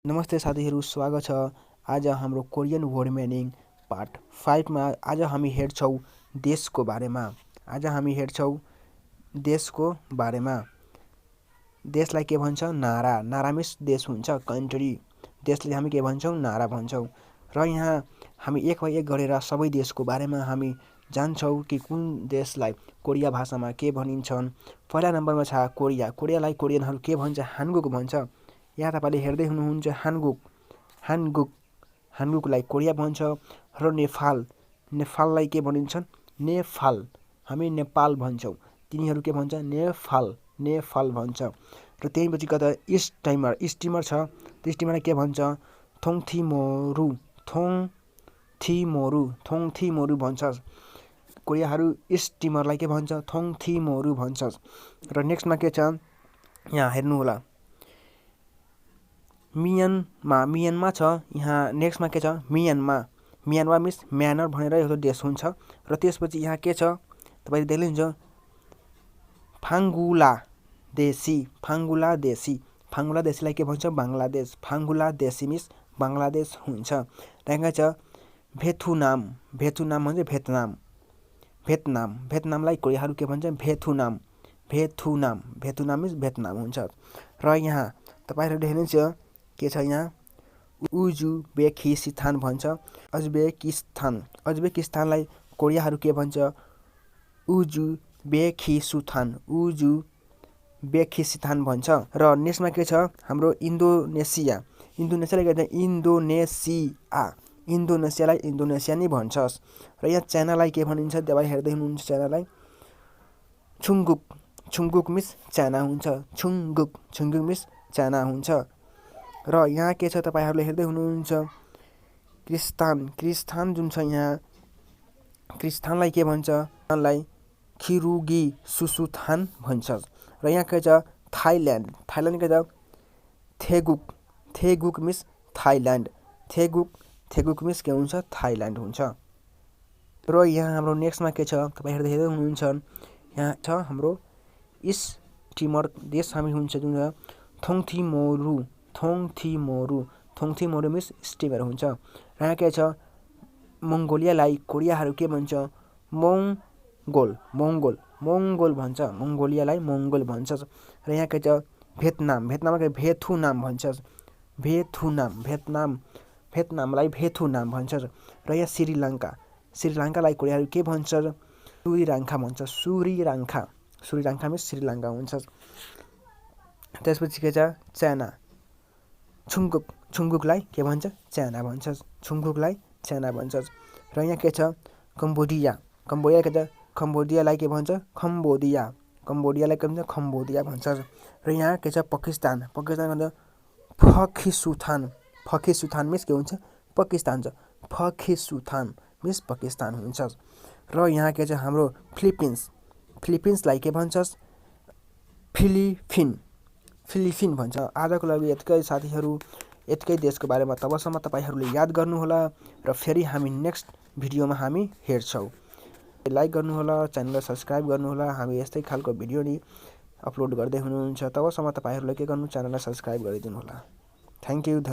नमस्ते साथीहरू, स्वागत छ। आज हाम्रो कोरियन वर्ड मिनिङ पार्ट 5 मा आज हामी हेर्छौं देशको बारेमा। देशलाई के भन्छ? नारा। नारा मिन्स देश हुन्छ, कन्ट्री। देशलाई हामी के भन्छौं? नारा भन्छौं। र यहाँ हामी एक बाई एक गरेर सबै देशको बारेमा हामी जान्छौं कि कुन देशलाई कोरिया भाषामा के भनिन्छन्। पहिला नम्बरमा छ कोरिया। कोरियालाई कोरियनहरू के भन्छ? हानगुक भन्छ। यहाँ तपाईले हेर्दै हुनुहुन्छ हानगुकलाई कोरिया भन्छ। र नेपाललाई के भनिन्छन्? नेपाल। हामी नेपाल भन्छौं, तिनीहरू के भन्छ? नेपाल भन्छ। र त्यसपछि कता स्टिमर छ। त्यो स्टिमरलाई के भन्छ? थोङथिमोरु भन्छ। कोरियाहरू स्टिमरलाई के भन्छ? थोङथिमोरु भन्छ। र नेक्स्टमा के छ? यहाँ हेर्नु होला, मियानमा छ। यहाँ नेक्स्टमा के छ? मियानमा मिन्स म्यानर भनेर एउटा देश हुन्छ। र त्यसपछि यहाँ के छ तपाईले देख्नुहुन्छ? फाङ्गुलादेशीलाई के भन्छ? बङ्गलादेश। फाङ्गुलादेशी मिन्स बङ्गलादेश हुन्छ। त्यहाँ छ भेतुनाम भन्छ भेतनामलाई कोरियाहरू के भन्छ? भेतुनाम मिन्स भेतनाम हुन्छ। र यहाँ तपाईहरु देख्नुहुन्छ के छ? यहाँ उज्बेकिस्तान भन्छ। उज्बेकिस्तानलाई कोरियाहरू के भन्छ? उज्बेकिस्तान भन्छ। र नेक्स्टमा के छ? हाम्रो इन्डोनेसियालाई के भन्छ? इन्डोनेसियालाई इन्डोनेसिया नै भन्छ। र यहाँ चाइनालाई के भनिन्छ? तपाईले हेर्दै हुनुहुन्छ चाइनालाई छुङगुक मिन्स चाइना हुन्छ। छुङगुक मिन्स चाइना हुन्छ। र यहाँ के छ? तपाईहरुले हेर्दै हुनुहुन्छ क्रिस्तान जुन छ। यहाँ क्रिस्तानलाई के भन्छ? खिरुगी सुसुथान भन्छ। र यहाँ के छ? थाइल्यान्ड के छ? थेगुक मिन्स थाइल्यान्ड। थेगुक मिन्स के हुन्छ? थाइल्यान्ड हुन्छ। र यहाँ हाम्रो नेक्स्टमा के छ? तपाईहरु हेर्दै हुनुहुन्छ यहाँ छ हाम्रो स्टिमर देश हामी हुन्छ जुन थोङथिमोरु मिन्स स्टिमर हुन्छ। र यहाँ के छ? मङ्गोलियालाई कोरियाहरू के भन्छ? मङ्गोल भन्छ। मङ्गोलियालाई मङ्गोल भन्छ। र यहाँ के छ? भेतनामलाई भेथुनाम भन्छ। भेतनामलाई भेथुनाम भन्छ। र यहाँ श्रीलङ्कालाई कोरियाहरू के भन्छ? सुरिराङ्खा भन्छ। सुरिराङ्खा मिन्स श्रीलङ्का हुन्छ। त्यसपछि के छ? चाइना छुङगुकलाई के भन्छ? चाइना भन्छ। र यहाँ के छ? कम्बोडिया के छ? कम्बोडियालाई के भन्छ? कम्बोडियालाई के भन्छ? खम्बोडिया भन्छ। र यहाँ के छ? पाकिस्तान भन्छ फकिसुथान मिन्स के हुन्छ? पाकिस्तान छ। फकिसुथान मिन्स पाकिस्तान हुन्छ। र यहाँ के छ? हाम्रो फिलिपिन्सलाई के भन्छ? फिलिपिन भन्छ। आजको लागि यतिकै साथीहरू, यतिकै देशको बारेमा। तबसम्म तपाईहरूले याद गर्नुहोला र फेरि हामी नेक्स्ट भिडियोमा हामी हेर्छौं। लाइक गर्नुहोला, च्यानललाई सब्स्क्राइब गर्नुहोला। हामी यस्तै खालको भिडियो नि अपलोड गर्दै हुनुहुन्छ। तबसम्म तपाईहरूले के गर्नु? च्यानललाई सब्स्क्राइब गरिदिनु होला। Thank you.